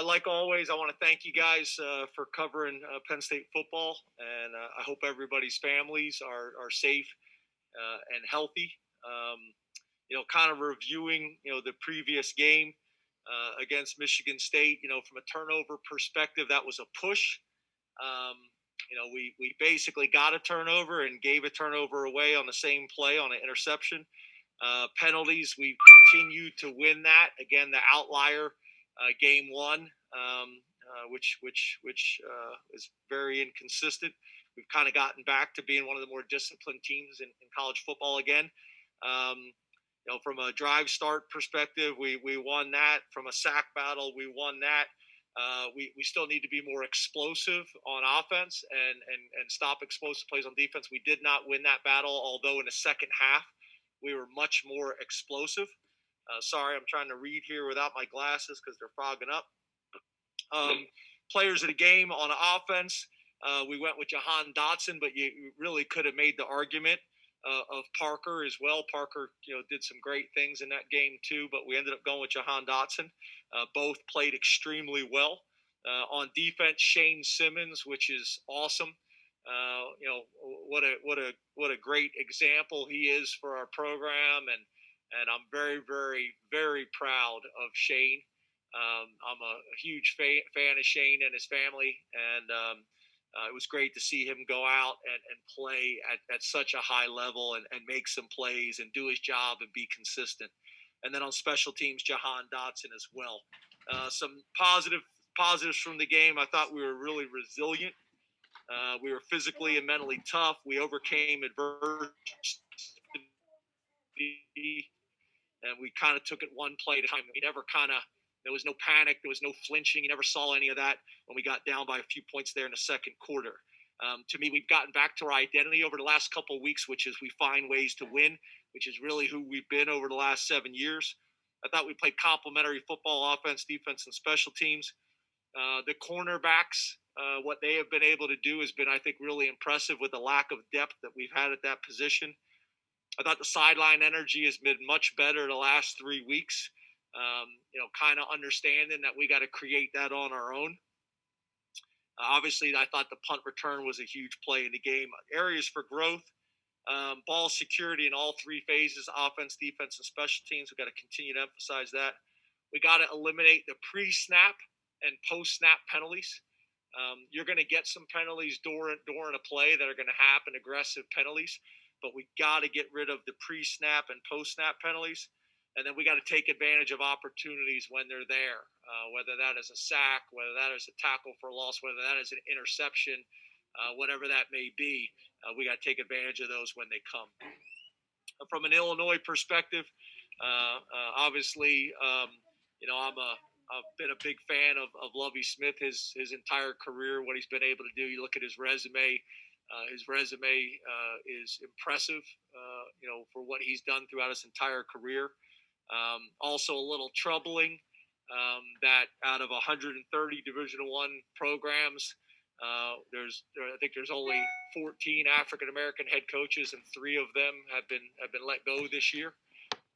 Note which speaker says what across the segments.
Speaker 1: like always, I want to thank you guys for covering Penn State football, and I hope everybody's families are safe and healthy. Um, kind of reviewing, the previous game against Michigan State. From a turnover perspective, that was a push. Um, we basically got a turnover and gave a turnover away on the same play on an interception. Penalties, we continue to win that. Again, the outlier, game one, which is very inconsistent. We've kind of gotten back to being one of the more disciplined teams in college football again. From a drive start perspective, we won that. From a sack battle, we won that. We still need to be more explosive on offense and stop explosive plays on defense. We did not win that battle, although in the second half, we were much more explosive. Sorry, I'm trying to read here without my glasses because they're fogging up. Players of the game on offense, we went with Jahan Dotson, but you really could have made the argument of Parker as well. Parker, did some great things in that game too, but we ended up going with Jahan Dotson. Both played extremely well. On defense, Shane Simmons, which is awesome. What a great example he is for our program, and I'm very, very, very proud of Shane. I'm a huge fan of Shane and his family, and it was great to see him go out and play at such a high level and make some plays and do his job and be consistent. And then on special teams, Jahan Dotson as well. Some positives from the game. I thought we were really resilient. We were physically and mentally tough. We overcame adversity, and we kind of took it one play at a time. There was no panic. There was no flinching. You never saw any of that when we got down by a few points there in the second quarter. To me, we've gotten back to our identity over the last couple of weeks, which is we find ways to win, which is really who we've been over the last 7 years. I thought we played complementary football, offense, defense, and special teams. The cornerbacks, what they have been able to do has been, I think, really impressive with the lack of depth that we've had at that position. I thought the sideline energy has been much better the last 3 weeks. Kind of understanding that we got to create that on our own. Obviously, I thought the punt return was a huge play in the game. Areas for growth, ball security in all three phases, offense, defense, and special teams. We've got to continue to emphasize that. We got to eliminate the pre-snap and post-snap penalties. You're going to get some penalties during a play that are going to happen, aggressive penalties, but we got to get rid of the pre-snap and post-snap penalties. And then we got to take advantage of opportunities when they're there, whether that is a sack, whether that is a tackle for a loss, whether that is an interception, whatever that may be. We got to take advantage of those when they come. From an Illinois perspective, obviously, I've been a big fan of Lovie Smith his entire career, what he's been able to do. You look at his resume. His resume is impressive, for what he's done throughout his entire career. Also a little troubling that out of 130 Division I programs, I think there's only 14 African American head coaches, and 3 of them have been let go this year.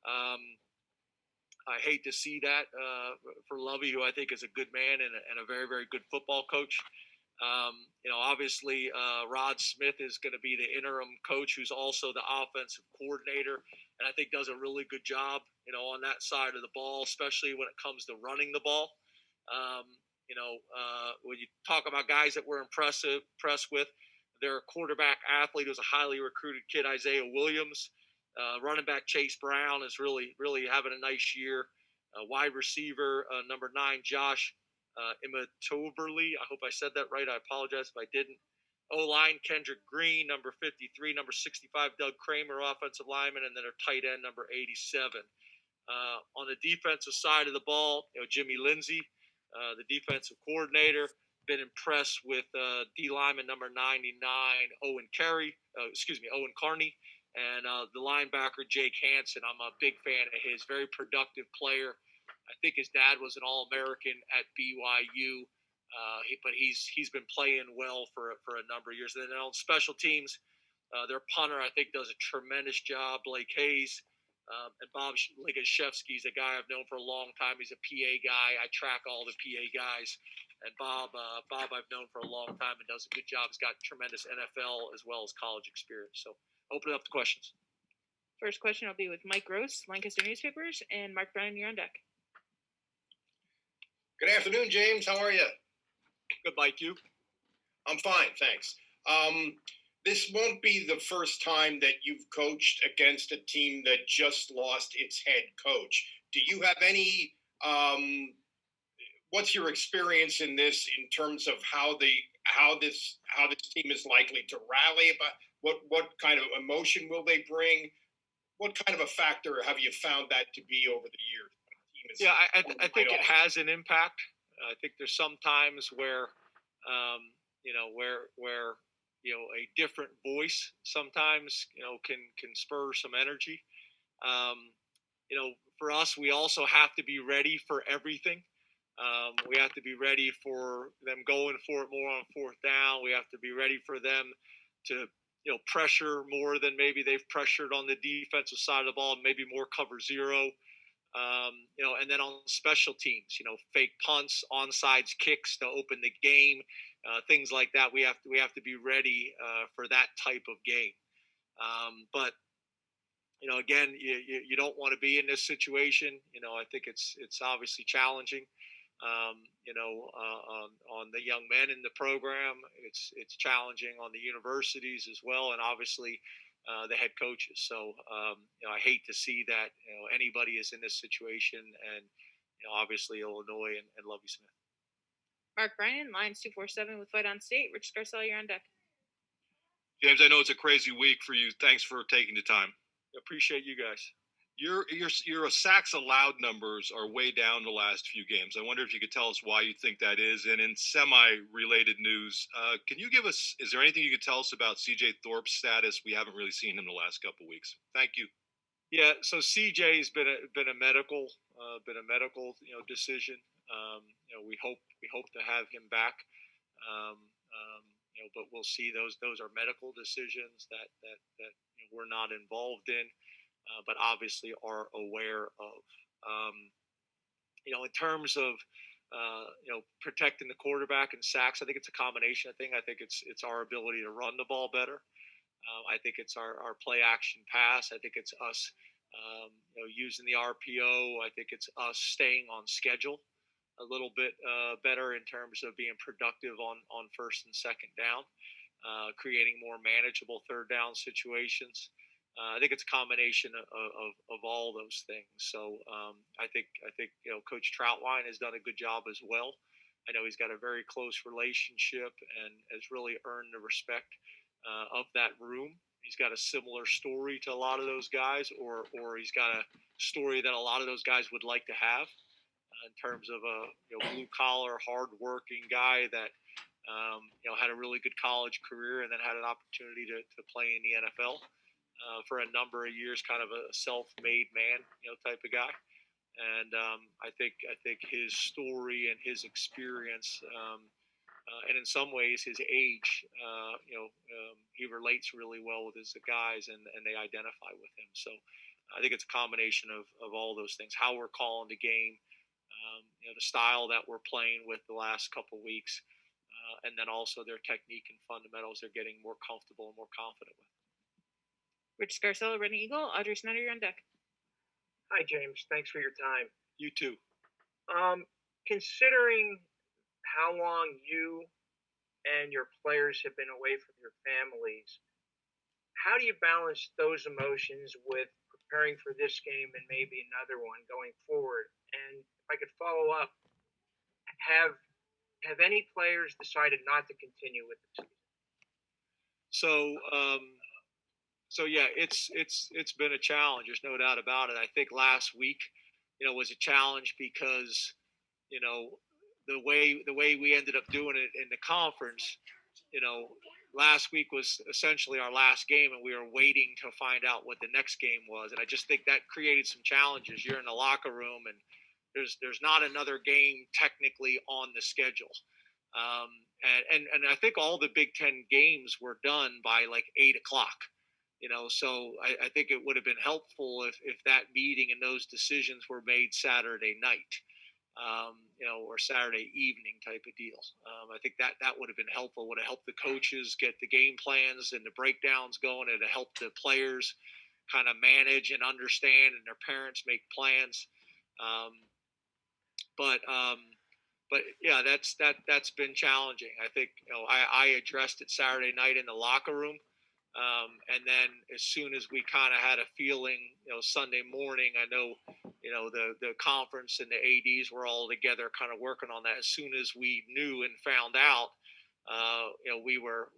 Speaker 1: I hate to see that for Lovey, who I think is a good man and a very, very good football coach. Obviously, Rod Smith is going to be the interim coach, who's also the offensive coordinator, and I think does a really good job, on that side of the ball, especially when it comes to running the ball. When you talk about guys that we're impressed with, their quarterback athlete was a highly recruited kid, Isaiah Williams. Running back Chase Brown is really, really having a nice year. Wide receiver number 9, Josh Imatoverly. I hope I said that right. I apologize if I didn't. O-line, Kendrick Green, number 53, number 65, Doug Kramer, offensive lineman, and then our tight end, number 87. On the defensive side of the ball, Jimmy Lindsey, the defensive coordinator, been impressed with D lineman number 99, Owen Carney, and the linebacker, Jake Hansen. I'm a big fan of his, very productive player. I think his dad was an All-American at BYU, but he's been playing well for a number of years. And then on special teams, their punter, I think, does a tremendous job. Blake Hayes, And Bob Ligashevsky is a guy I've known for a long time. He's a PA guy. I track all the PA guys. And Bob I've known for a long time and does a good job. He's got tremendous NFL as well as college experience. So open it up to questions.
Speaker 2: First question will be with Mike Gross, Lancaster Newspapers, and Mark Bryan, you're on deck.
Speaker 3: Good afternoon, James. How are you?
Speaker 1: Good, Mike. You?
Speaker 3: I'm fine, thanks. This won't be the first time that you've coached against a team that just lost its head coach. Do you have any? What's your experience in this in terms of how this team is likely to rally? But what kind of emotion will they bring? What kind of a factor have you found that to be over the years?
Speaker 1: Yeah, I think it has an impact. I think there's some times where, where a different voice sometimes can spur some energy. For us, we also have to be ready for everything. We have to be ready for them going for it more on fourth down. We have to be ready for them to pressure more than maybe they've pressured on the defensive side of the ball, maybe more cover zero. And then on special teams, fake punts, onside kicks to open the game, things like that. We have to be ready for that type of game. But again, you don't want to be in this situation. I think it's obviously challenging. On the young men in the program, it's challenging on the universities as well, and obviously the head coaches. So I hate to see that anybody is in this situation, and obviously Illinois and Lovie Smith.
Speaker 2: Mark Bryan, Lions 247 with Fight on State. Rich Scarcella, you're on deck.
Speaker 4: James, I know it's a crazy week for you. Thanks for taking the time.
Speaker 1: Appreciate you guys.
Speaker 4: Your sacks allowed numbers are way down the last few games. I wonder if you could tell us why you think that is. And in semi-related news, can you give us? Is there anything you could tell us about CJ Thorpe's status? We haven't really seen him the last couple of weeks. Thank you.
Speaker 1: Yeah, so CJ's been a medical decision. We hope to have him back. But we'll see. Those are medical decisions that we're not involved in. But obviously are aware of. In terms of protecting the quarterback and sacks, I think it's a combination of things. I think it's our ability to run the ball better. I think it's our play action pass. I think it's us using the RPO. I think it's us staying on schedule a little bit better in terms of being productive on first and second down, creating more manageable third down situations. I think it's a combination of all those things. So I think Coach Troutwine has done a good job as well. I know he's got a very close relationship and has really earned the respect of that room. He's got a similar story to a lot of those guys, or he's got a story that a lot of those guys would like to have in terms of a blue collar, hard-working guy that had a really good college career and then had an opportunity to play in the NFL. For a number of years, kind of a self-made man, type of guy, and I think his story and his experience, and in some ways his age, he relates really well with his guys, and they identify with him. So I think it's a combination of all those things: how we're calling the game, the style that we're playing with the last couple of weeks, and then also their technique and fundamentals. They're getting more comfortable and more confident with.
Speaker 2: Rich Scarcella, Red Eagle. Audrey Snyder, you're on deck.
Speaker 5: Hi, James. Thanks for your time.
Speaker 1: You too.
Speaker 5: Considering how long you and your players have been away from your families, how do you balance those emotions with preparing for this game and maybe another one going forward? And if I could follow up, have any players decided not to continue with the season?
Speaker 1: So yeah, it's been a challenge. There's no doubt about it. I think last week, was a challenge because, the way we ended up doing it in the conference, last week was essentially our last game, and we were waiting to find out what the next game was. And I just think that created some challenges. You're in the locker room, and there's not another game technically on the schedule. And I think all the Big Ten games were done by like 8:00. So I think it would have been helpful if that meeting and those decisions were made Saturday night, or Saturday evening type of deal. I think that would have been helpful. Would have helped the coaches get the game plans and the breakdowns going, and to help the players kind of manage and understand, and their parents make plans. Um, but yeah, that's been challenging. I think I addressed it Saturday night in the locker room, and then as soon as we kind of had a feeling, Sunday morning, I know, the conference and the ads were all together, kind of working on that. As soon as we knew and found out, we were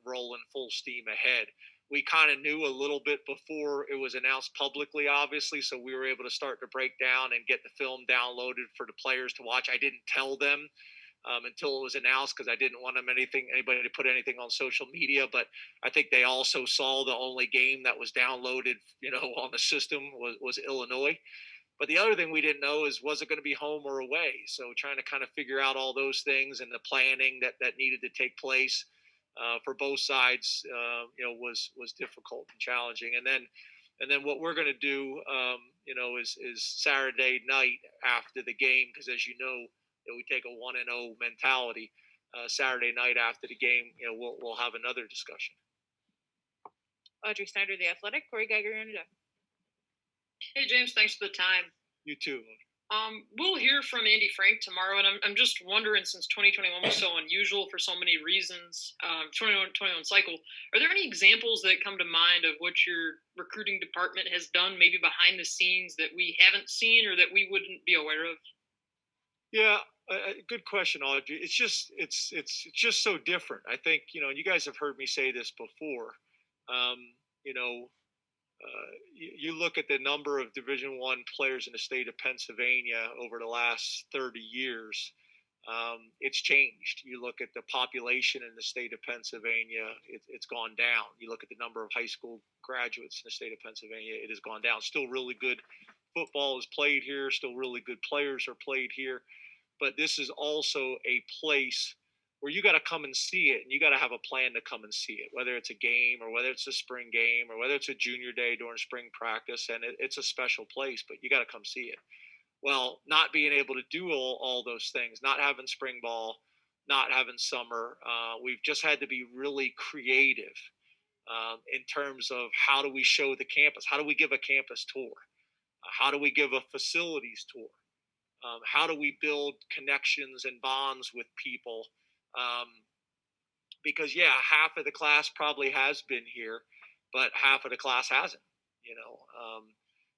Speaker 1: rolling full steam ahead. We kind of knew a little bit before it was announced publicly, obviously, so we were able to start to break down and get the film downloaded for the players to watch. I didn't tell them until it was announced, because I didn't want anybody to put anything on social media. But I think they also saw the only game that was downloaded, on the system was Illinois. But the other thing we didn't know is, was it going to be home or away? So trying to kind of figure out all those things and the planning that needed to take place for both sides, was difficult and challenging. And then what we're going to do, is Saturday night after the game, because as you know, we take a 1-0 mentality. Saturday night after the game, we'll have another discussion.
Speaker 2: Audrey Snyder, The Athletic. Corey Geiger, you're on the deck.
Speaker 6: Hey, James, thanks for the time.
Speaker 1: You too.
Speaker 6: We'll hear from Andy Frank tomorrow, and I'm just wondering, since 2021 was so unusual for so many reasons, 21 cycle, are there any examples that come to mind of what your recruiting department has done, maybe behind the scenes, that we haven't seen or that we wouldn't be aware of?
Speaker 1: Yeah, good question, Audrey. It's just so different. I think, and you guys have heard me say this before. You look at the number of Division I players in the state of Pennsylvania over the last 30 years. It's changed. You look at the population in the state of Pennsylvania, it's gone down. You look at the number of high school graduates in the state of Pennsylvania, it has gone down. Still really good football is played here. Still really good players are played here. But this is also a place where you got to come and see it, and you got to have a plan to come and see it, whether it's a game or whether it's a spring game or whether it's a junior day during spring practice. And it's a special place, but you got to come see it. Well, not being able to do all those things, not having spring ball, not having summer, we've just had to be really creative in terms of how do we show the campus? How do we give a campus tour? How do we give a facilities tour? How do we build connections and bonds with people? Because half of the class probably has been here, but half of the class hasn't.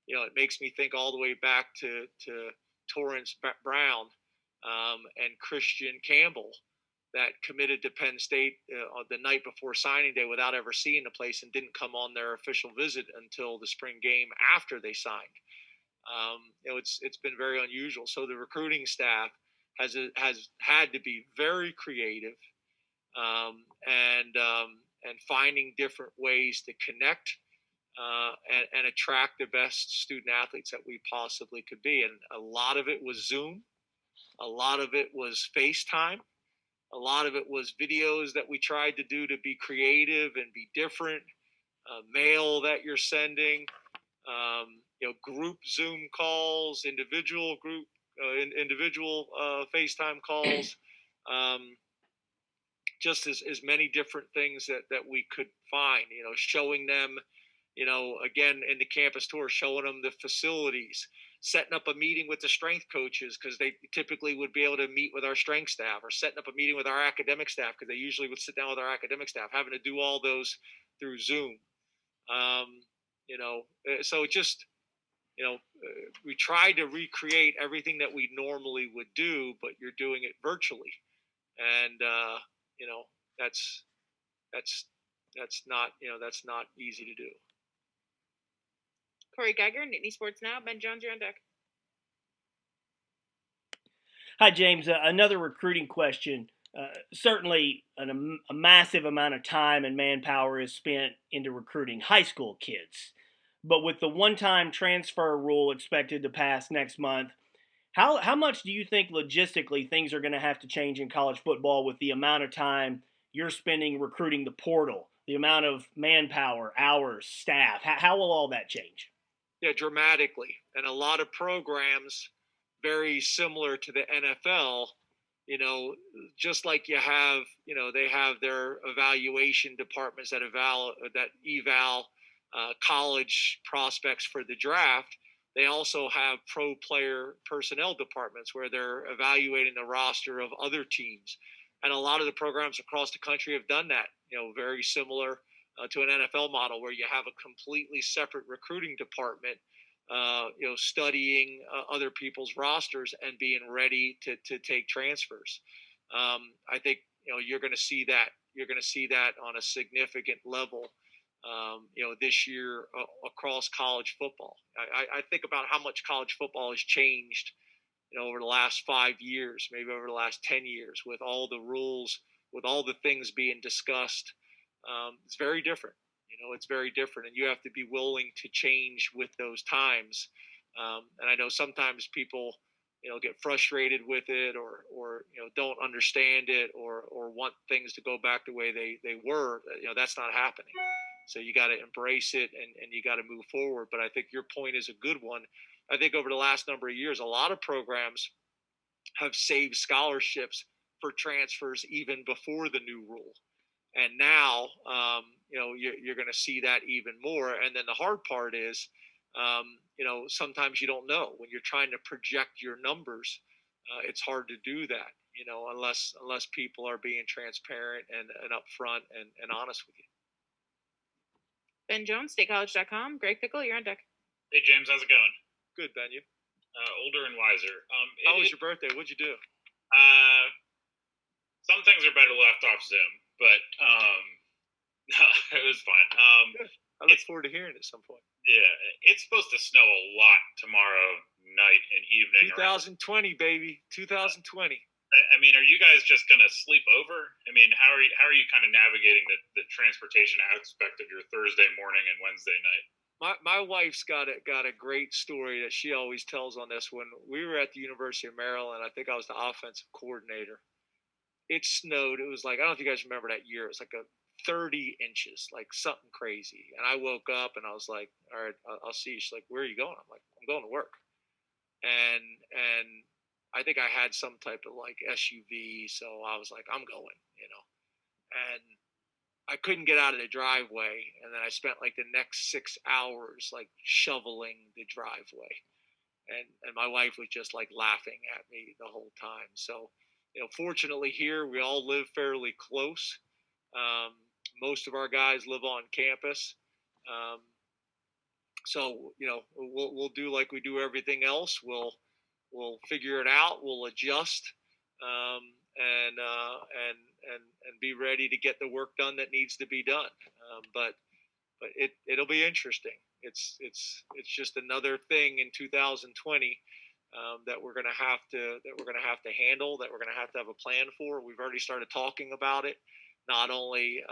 Speaker 1: It makes me think all the way back to Torrance Brown and Christian Campbell, that committed to Penn State the night before signing day without ever seeing the place, and didn't come on their official visit until the spring game after they signed. It's been very unusual. So the recruiting staff has had to be very creative and finding different ways to connect and attract the best student athletes that we possibly could be. And a lot of it was Zoom. A lot of it was FaceTime. A lot of it was videos that we tried to do to be creative and be different. Mail that you're sending. Group Zoom calls, individual FaceTime calls, just as many different things that we could find, showing them, again, in the campus tour, showing them the facilities, setting up a meeting with the strength coaches, because they typically would be able to meet with our strength staff, or setting up a meeting with our academic staff, because they usually would sit down with our academic staff, having to do all those through Zoom. So it just, we tried to recreate everything that we normally would do, but you're doing it virtually. And, that's not easy to do.
Speaker 2: Corey Geiger, Nittany Sports Now. Ben Jones, you're on deck.
Speaker 7: Hi, James. Another recruiting question. Certainly a massive amount of time and manpower is spent into recruiting high school kids. But with the one-time transfer rule expected to pass next month, how much do you think logistically things are going to have to change in college football with the amount of time you're spending recruiting the portal? the amount of manpower, hours, staff? How will all that change?
Speaker 1: Yeah, dramatically. And a lot of programs very similar to the NFL, just like you have, they have their evaluation departments that eval college prospects for the draft. They also have pro player personnel departments where they're evaluating the roster of other teams. And a lot of the programs across the country have done that, very similar to an NFL model where you have a completely separate recruiting department, studying other people's rosters and being ready to take transfers. I think you're going to see that. You're going to see that on a significant level, this year across college football. I think about how much college football has changed, over the last 5 years, maybe over the last 10 years, with all the rules, with all the things being discussed. It's very different. It's very different, and you have to be willing to change with those times. And I know sometimes people, get frustrated with it, or don't understand it, or want things to go back the way they were. That's not happening. So you got to embrace it, and you got to move forward. But I think your point is a good one. I think over the last number of years, a lot of programs have saved scholarships for transfers even before the new rule. And now, you're going to see that even more. And then the hard part is, sometimes you don't know when you're trying to project your numbers. It's hard to do that, unless people are being transparent and upfront and honest with you.
Speaker 2: Ben Jones, statecollege.com. Greg Pickle, you're on deck.
Speaker 8: Hey, James, how's it going?
Speaker 1: Good, Ben. You?
Speaker 8: Older and wiser.
Speaker 1: How was your birthday? What'd you do?
Speaker 8: Some things are better left off Zoom, but it was fun.
Speaker 1: Good. I look forward to hearing it at some point.
Speaker 8: Yeah, it's supposed to snow a lot tomorrow night and evening.
Speaker 1: 2020, baby. 2020.
Speaker 8: I mean, are you guys just going to sleep over? I mean, how are you kind of navigating the transportation aspect of your Thursday morning and Wednesday night?
Speaker 1: My wife's got a great story that she always tells on this. When we were at the University of Maryland, I think I was the offensive coordinator. It snowed. It was like, I don't know if you guys remember that year. It was like 30 inches, like something crazy. And I woke up and I was like, all right, I'll see you. She's like, where are you going? I'm like, I'm going to work. And I think I had some type of like SUV. So I was like, I'm going, and I couldn't get out of the driveway. And then I spent like the next 6 hours, like shoveling the driveway. And my wife was just like laughing at me the whole time. So, fortunately here, we all live fairly close. Most of our guys live on campus. So, we'll do like we do everything else. We'll figure it out. We'll adjust, and be ready to get the work done that needs to be done. But it'll be interesting. It's just another thing in 2020 that we're gonna have to handle. That we're gonna have to have a plan for. We've already started talking about it, not only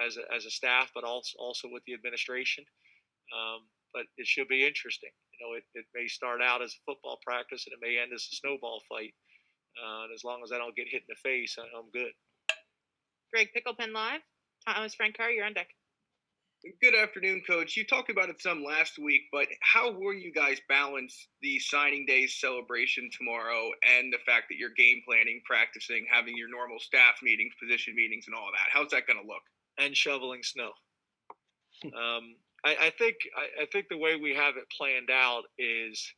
Speaker 1: as a staff, but also with the administration. But it should be interesting. It may start out as a football practice and it may end as a snowball fight. And as long as I don't get hit in the face, I'm good.
Speaker 2: Greg Picklepen Live. Thomas Frank Carr, you're on deck.
Speaker 9: Good afternoon, Coach. You talked about it some last week, but how will you guys balance the signing day celebration tomorrow and the fact that you're game planning, practicing, having your normal staff meetings, position meetings, and all that? How's that going to look?
Speaker 1: And shoveling snow. I think the way we have it planned out is,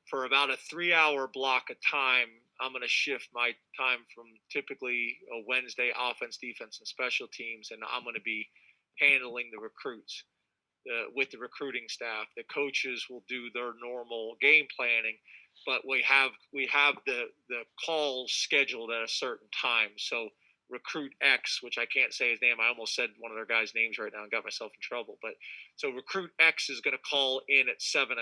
Speaker 1: for about a 3-hour block of time, I'm going to shift my time from typically a Wednesday offense, defense, and special teams, and I'm going to be handling the recruits with the recruiting staff. The coaches will do their normal game planning, but we have the calls scheduled at a certain time. So recruit X, which I can't say his name. I almost said one of their guys' names right now and got myself in trouble. But so recruit X is going to call in at 7:00.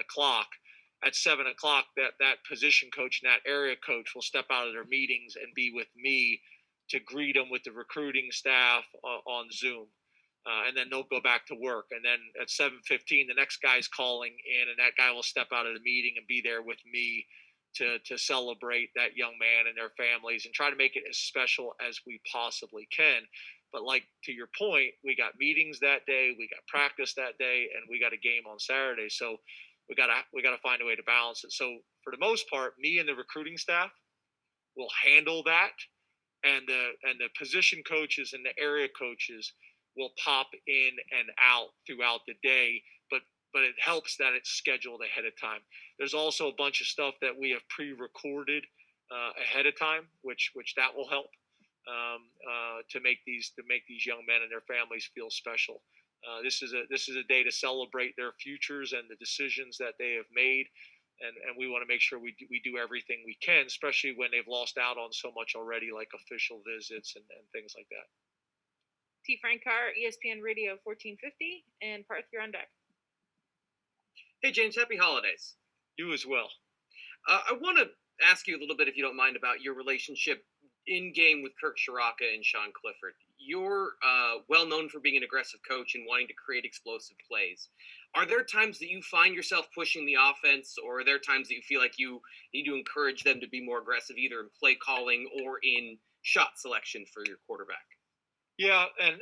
Speaker 1: At 7:00, that position coach and that area coach will step out of their meetings and be with me to greet them with the recruiting staff on Zoom. And then they'll go back to work. And then at 7:15, the next guy's calling in, and that guy will step out of the meeting and be there with me to celebrate that young man and their families and try to make it as special as we possibly can. But like to your point, we got meetings that day, we got practice that day, and we got a game on Saturday. So we gotta find a way to balance it. So for the most part, me and the recruiting staff will handle that, and the position coaches and the area coaches will pop in and out throughout the day. But it helps that it's scheduled ahead of time. There's also a bunch of stuff that we have pre-recorded ahead of time, which that will help to make these young men and their families feel special. This is a day to celebrate their futures and the decisions that they have made, and we want to make sure we do everything we can, especially when they've lost out on so much already, like official visits and things like that.
Speaker 2: T. Frank Carr, ESPN Radio 1450, and Parth, you're on deck.
Speaker 10: Hey, James, happy holidays.
Speaker 1: You as well.
Speaker 10: I want to ask you a little bit, if you don't mind, about your relationship in-game with Kirk Shiraka and Sean Clifford. You're well known for being an aggressive coach and wanting to create explosive plays. Are there times that you find yourself pushing the offense, or are there times that you feel like you need to encourage them to be more aggressive, either in play calling or in shot selection for your quarterback?
Speaker 1: Yeah, and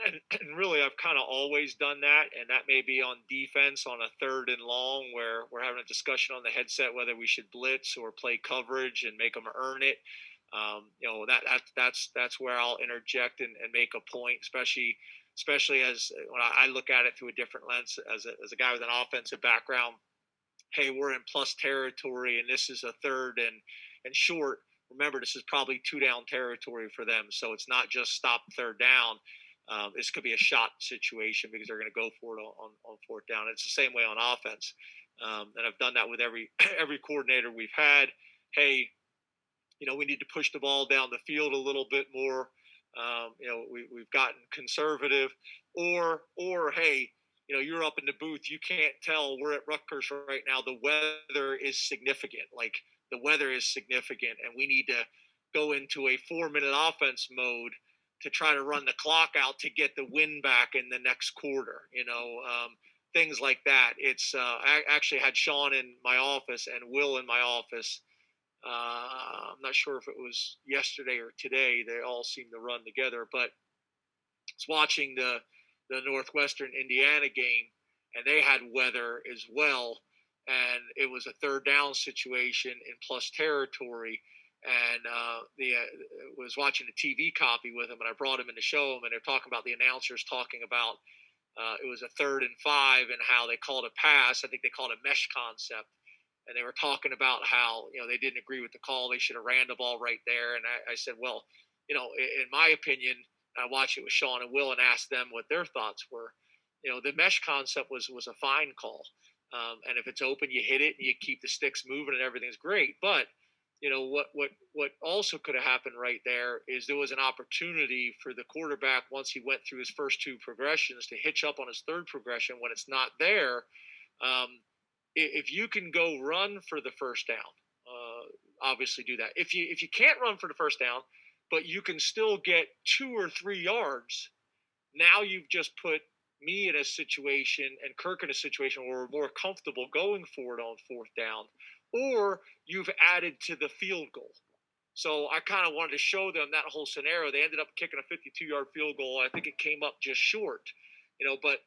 Speaker 1: really, I've kind of always done that, and that may be on defense on a 3rd and long where we're having a discussion on the headset whether we should blitz or play coverage and make them earn it. That's where I'll interject and make a point, especially as when I look at it through a different lens as a guy with an offensive background. Hey, we're in plus territory, and this is a 3rd and short. Remember, this is probably 2-down territory for them, so it's not just stop 3rd down. This could be a shot situation because they're going to go for it on 4th down. It's the same way on offense, and I've done that with every coordinator we've had. Hey, we need to push the ball down the field a little bit more. We've gotten conservative, or hey, you're up in the booth. You can't tell. We're at Rutgers right now. The weather is significant. Like, the weather is significant, and we need to go into a 4-minute offense mode to try to run the clock out to get the win back in the next quarter. Things like that. It's I actually had Sean in my office and Will in my office. I'm not sure if it was yesterday or today. They all seem to run together, but I was watching the Northwestern Indiana game, and they had weather as well. And it was a 3rd down situation in plus territory. And was watching the TV copy with him, and I brought him in to show him, and they're talking about the announcers talking about it was a 3rd and 5 and how they called a pass. I think they called a mesh concept. And they were talking about how, they didn't agree with the call. They should have ran the ball right there. And I said, well, in my opinion, I watched it with Sean and Will and asked them what their thoughts were. The mesh concept was a fine call. And if it's open, you hit it and you keep the sticks moving and everything's great. But, what also could have happened right there is there was an opportunity for the quarterback, once he went through his first 2 progressions, to hitch up on his 3rd progression when it's not there. If you can go run for the 1st down, obviously do that. If you can't run for the 1st down, but you can still get 2 or 3 yards, now you've just put me in a situation and Kirk in a situation where we're more comfortable going for it on 4th down, or you've added to the field goal. So I kind of wanted to show them that whole scenario. They ended up kicking a 52-yard field goal. I think it came up just short, but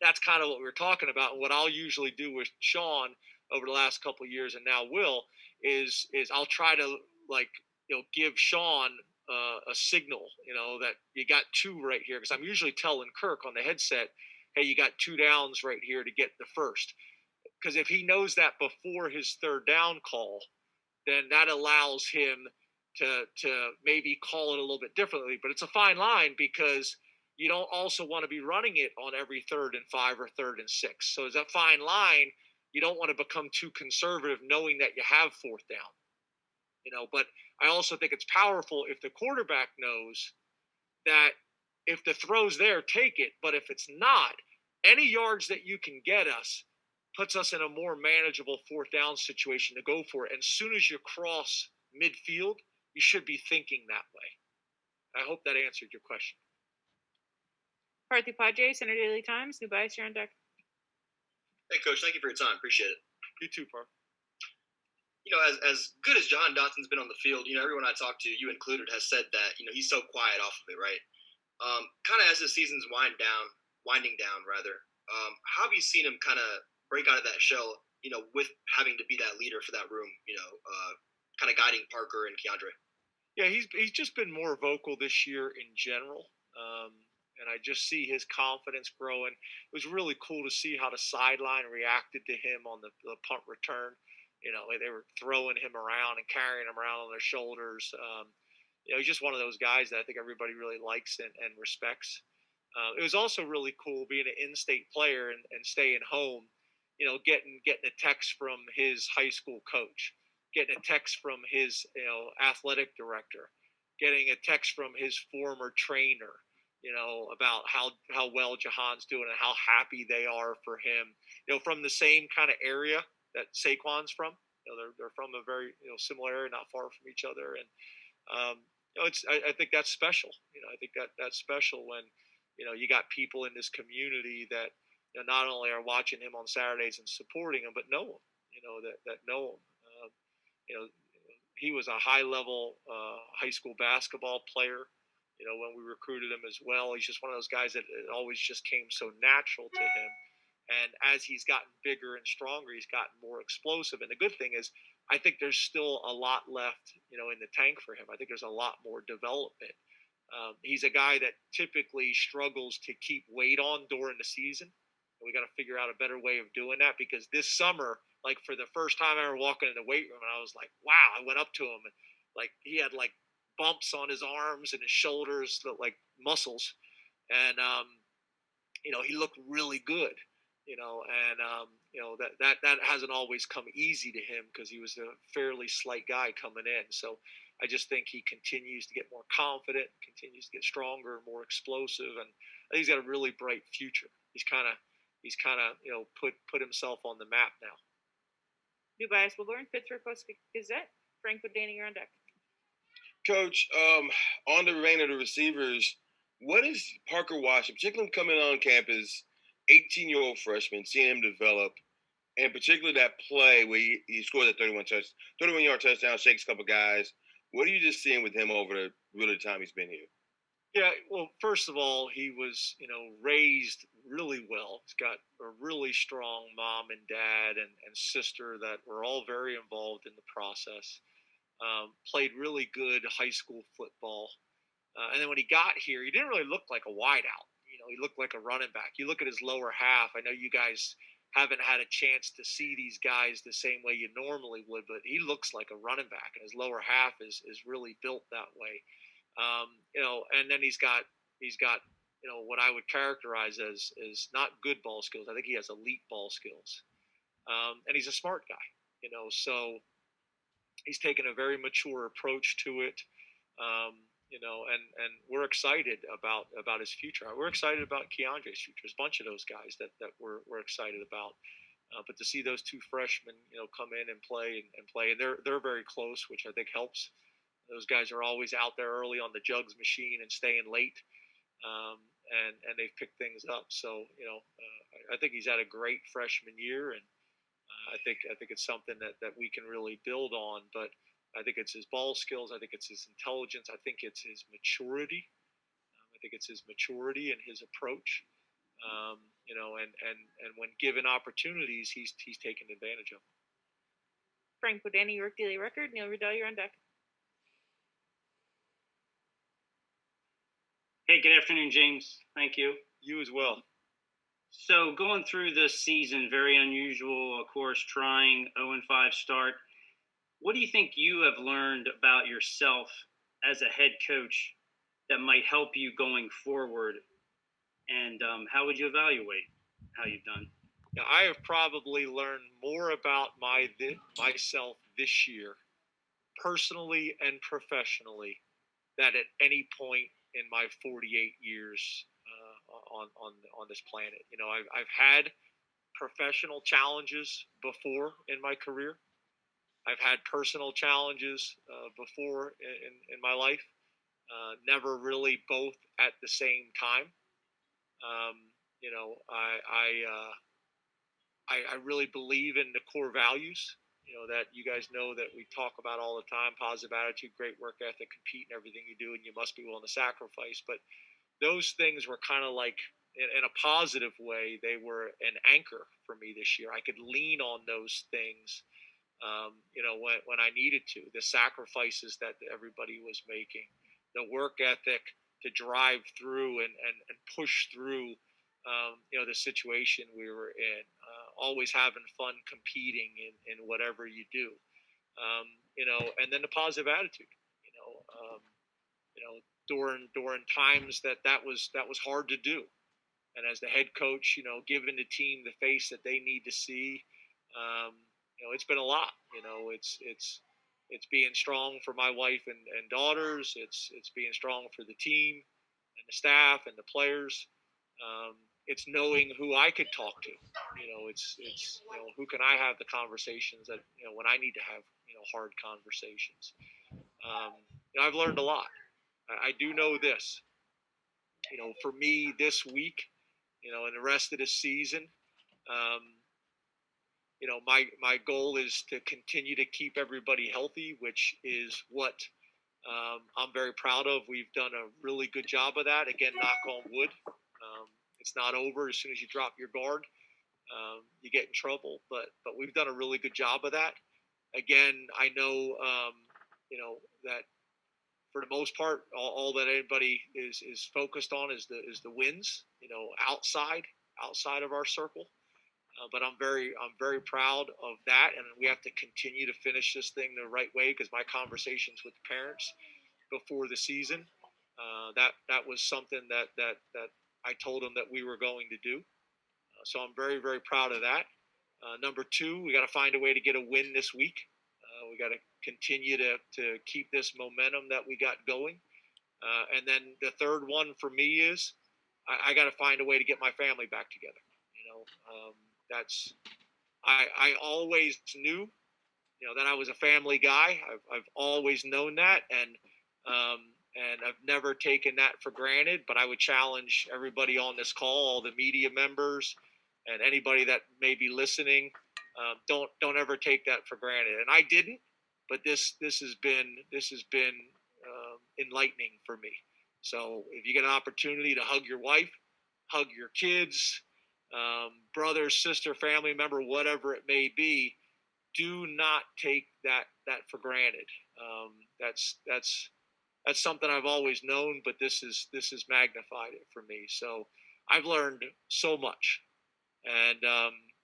Speaker 1: that's kind of what we were talking about. And what I'll usually do with Sean over the last couple of years, and now Will, is I'll try to give Sean a signal, that you got 2 right here, because I'm usually telling Kirk on the headset, hey, you got 2 downs right here to get the 1st. Because if he knows that before his 3rd down call, then that allows him to maybe call it a little bit differently. But it's a fine line, because you don't also want to be running it on every 3rd and 5 or 3rd and 6. So it's that fine line. You don't want to become too conservative knowing that you have 4th down. But I also think it's powerful if the quarterback knows that if the throw's there, take it. But if it's not, any yards that you can get us puts us in a more manageable 4th down situation to go for it. And as soon as you cross midfield, you should be thinking that way. I hope that answered your question.
Speaker 2: Parthy Padre, Center Daily Times, New Bias, you're on deck.
Speaker 11: Hey, Coach, thank you for your time. Appreciate it.
Speaker 1: You too, Parth.
Speaker 11: as good as Jahan Dotson's been on the field, everyone I talked to, you included, has said that, he's so quiet off of it, right? Kind of as the season's winding down, rather. How have you seen him kind of break out of that shell, with having to be that leader for that room, kind of guiding Parker and Keandre?
Speaker 1: Yeah, he's just been more vocal this year in general. And I just see his confidence growing. It was really cool to see how the sideline reacted to him on the punt return. They were throwing him around and carrying him around on their shoulders. He's just one of those guys that I think everybody really likes and respects. It was also really cool being an in-state player and staying home. Getting a text from his high school coach, getting a text from his athletic director, getting a text from his former trainer. About how well Jahan's doing and how happy they are for him. From the same kind of area that Saquon's from. They're from a very similar area, not far from each other, and I think that's special. I think that's special when you got people in this community that not only are watching him on Saturdays and supporting him, but know him. That know him. He was a high level high school basketball player. When we recruited him as well, he's just one of those guys that it always just came so natural to him. And as he's gotten bigger and stronger, he's gotten more explosive. And the good thing is, I think there's still a lot left, in the tank for him. I think there's a lot more development. He's a guy that typically struggles to keep weight on during the season. And we got to figure out a better way of doing that, because this summer, like for the first time I ever walking in the weight room, and I was like, wow, I went up to him and like he had like bumps on his arms and his shoulders, like muscles, and he looked really good, and that hasn't always come easy to him because he was a fairly slight guy coming in. So I just think he continues to get more confident, continues to get stronger, more explosive, and I think he's got a really bright future. He's kind of put himself on the map now.
Speaker 2: New Bias will learn Pittsburgh Post Gazette. Frank with Danny, you're on deck.
Speaker 12: Coach, on the remainder of the receivers, what is Parker watching, particularly coming on campus, 18-year-old freshman, seeing him develop, and particularly that play where he scored a 31-yard touchdown, shakes a couple guys. What are you just seeing with him over the time he's been here?
Speaker 1: Yeah, well, first of all, he was, raised really well. He's got a really strong mom and dad and sister that were all very involved in the process. Played really good high school football. And then when he got here, he didn't really look like a wideout. He looked like a running back. You look at his lower half. I know you guys haven't had a chance to see these guys the same way you normally would, but he looks like a running back, and his lower half is really built that way. And then he's got what I would characterize as not good ball skills. I think he has elite ball skills, and he's a smart guy. So he's taken a very mature approach to it. And we're excited about his future. We're excited about Keandre's future. There's a bunch of those guys that we're excited about. But to see those two freshmen, come in and play, and they're very close, which I think helps. Those guys are always out there early on the jugs machine and staying late, and they've picked things up. So I think he's had a great freshman year, and I think it's something that we can really build on. But I think it's his ball skills. I think it's his intelligence. I think it's his maturity. I think it's his maturity and his approach. And when given opportunities, he's taken advantage of them.
Speaker 2: Frank Bodani, York Daily Record. Neil Riddell, you're on deck.
Speaker 13: Hey, good afternoon, James. Thank you.
Speaker 1: You as well.
Speaker 13: So going through this season, very unusual, of course, trying 0-5 start. What do you think you have learned about yourself as a head coach that might help you going forward? And how would you evaluate how you've done?
Speaker 1: Now, I have probably learned more about myself this year, personally and professionally, than at any point in my 48 years on this planet. I've had professional challenges before in my career. I've had personal challenges before in my life. Never really both at the same time. I really believe in the core values that you guys know that we talk about all the time: positive attitude, great work ethic, compete in everything you do, and you must be willing to sacrifice. But those things were kind of like, in a positive way, they were an anchor for me this year. I could lean on those things, when I needed to. The sacrifices that everybody was making, the work ethic to drive through and push through, the situation we were in. Always having fun competing in whatever you do, and then the positive attitude, you know, um, during times that was hard to do. And as the head coach, giving the team the face that they need to see, it's been a lot. It's being strong for my wife and daughters. It's being strong for the team and the staff and the players. It's knowing who I could talk to. It's who can I have the conversations that when I need to have hard conversations. I've learned a lot. I do know this. For me this week, and the rest of the season, um, my goal is to continue to keep everybody healthy, which is what I'm very proud of. We've done a really good job of that. Again, knock on wood. It's not over. As soon as you drop your guard, you get in trouble. But we've done a really good job of that. Again, I know that for the most part, all that anybody is focused on is the wins. Outside of our circle. But I'm very proud of that, and we have to continue to finish this thing the right way, because my conversations with the parents before the season, that was something that I told them that we were going to do. So I'm very, very proud of that. Number two, we got to find a way to get a win this week. We got to continue to keep this momentum that we got going. And then the third one for me is I got to find a way to get my family back together. I always knew, that I was a family guy. I've always known that, and I've never taken that for granted. But I would challenge everybody on this call, all the media members, and anybody that may be listening, don't ever take that for granted. And I didn't, but this has been enlightening for me. So if you get an opportunity to hug your wife, hug your kids, brother, sister, family member, whatever it may be, do not take that for granted. That's something I've always known, but this has magnified it for me. So I've learned so much, and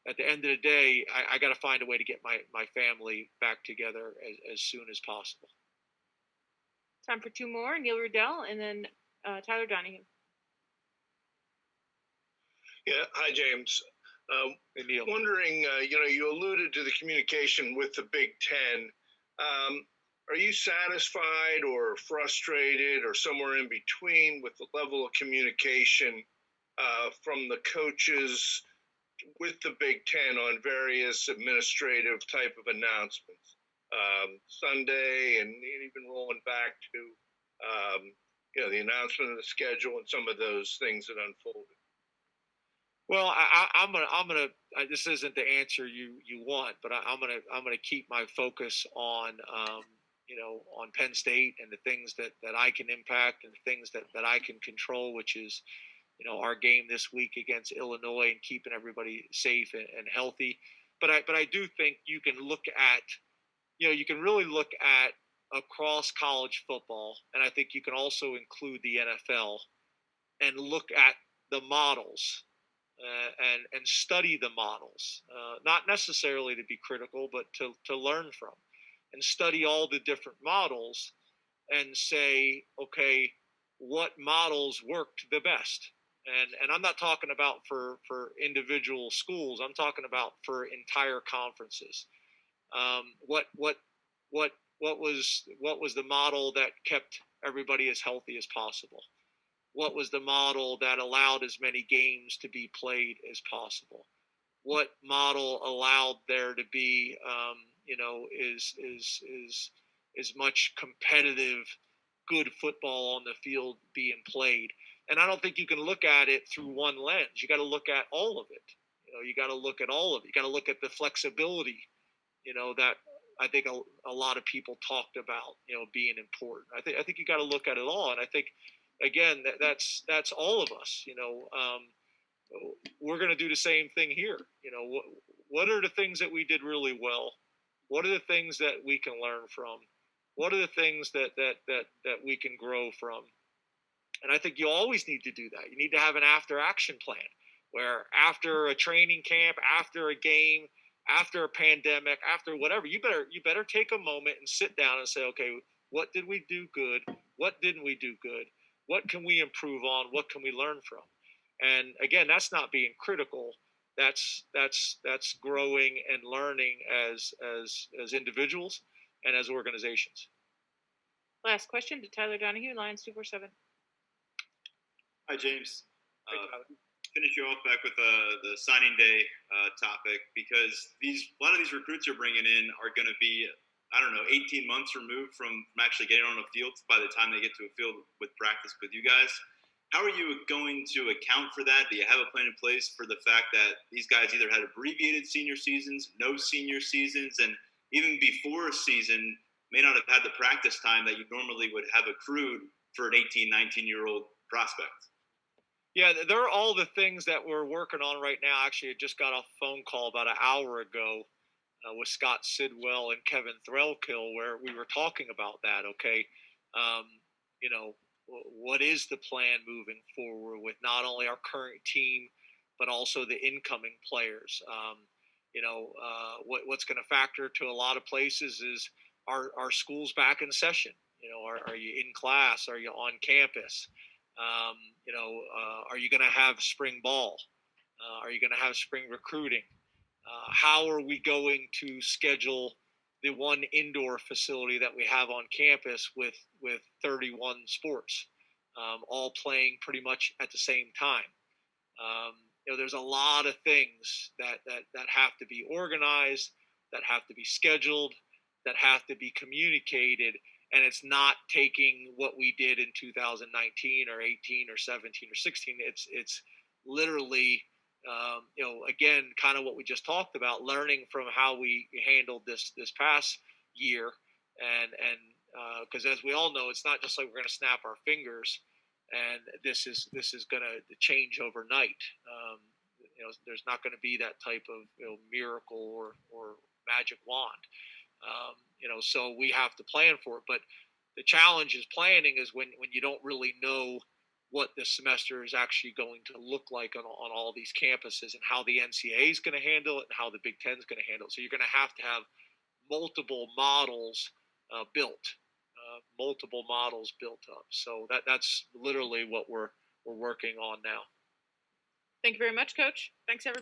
Speaker 1: at the end of the day, I got to find a way to get my family back together as soon as possible.
Speaker 2: Time for two more: Neil Riddell and then Tyler Donahue.
Speaker 14: Yeah, hi James.
Speaker 1: Hey, Neil.
Speaker 14: Wondering, you alluded to the communication with the Big Ten. Are you satisfied or frustrated or somewhere in between with the level of communication from the coaches with the Big Ten on various administrative type of announcements? Sunday and even rolling back to, the announcement of the schedule and some of those things that unfolded.
Speaker 1: Well, I'm gonna. This isn't the answer you want, but I'm gonna keep my focus on on Penn State and the things that I can impact and the things that I can control, which is our game this week against Illinois and keeping everybody safe and healthy. But I do think you can look at you can really look at across college football, and I think you can also include the NFL and look at the models. And study the models, not necessarily to be critical, but to learn from, and study all the different models and say, okay, what models worked the best? And I'm not talking about for individual schools. I'm talking about for entire conferences. What was the model that kept everybody as healthy as possible? What was the model that allowed as many games to be played as possible? What model allowed there to be, is as much competitive, good football on the field being played? And I don't think you can look at it through one lens. You got to look at all of it. You got to look at all of it. You got to look at the flexibility, that I think a lot of people talked about, being important. I think you got to look at it all, and I think again that's all of us. We're going to do the same thing here. What are the things that we did really well? What are the things that we can learn from? What are the things that we can grow from? And I think you always need to do that. You need to have an after action plan where after a training camp, after a game, after a pandemic, after whatever, you better take a moment and sit down and say, okay, what did we do good? What didn't we do good? What can we improve on? What can we learn from? And again, that's not being critical. That's growing and learning as individuals and as organizations.
Speaker 2: Last question to Tyler Donahue, Lions 247.
Speaker 15: Hi, James.
Speaker 1: Hey, Tyler.
Speaker 15: Finish you off back with the signing day topic, because a lot of these recruits you're bringing in are going to be, 18 months removed from actually getting on a field by the time they get to a field with practice with you guys. How are you going to account for that? Do you have a plan in place for the fact that these guys either had abbreviated senior seasons, no senior seasons, and even before a season may not have had the practice time that you normally would have accrued for an 18, 19-year-old prospect?
Speaker 1: Yeah, they're all the things that we're working on right now. Actually, I just got a phone call about an hour ago with Scott Sidwell and Kevin Threlkill where we were talking about that. Okay, what is the plan moving forward with not only our current team but also the incoming players? What's going to factor to a lot of places is our schools back in session. Are you in class? Are you on campus? Are you going to have spring ball? Are you going to have spring recruiting? How are we going to schedule the one indoor facility that we have on campus with 31 sports, all playing pretty much at the same time? There's a lot of things that have to be organized, that have to be scheduled, that have to be communicated. And it's not taking what we did in 2019 or 18 or 17 or 16. It's literally, again, kind of what we just talked about, learning from how we handled this past year. And because as we all know, it's not just like we're going to snap our fingers and this is going to change overnight. There's not going to be that type of miracle or magic wand. So we have to plan for it. But the challenge is planning is when you don't really know what the semester is actually going to look like on all these campuses and how the NCAA is going to handle it and how the Big Ten is going to handle it. So you're going to have multiple models built up. So that's literally what we're working on now.
Speaker 2: Thank you very much, Coach. Thanks, everybody.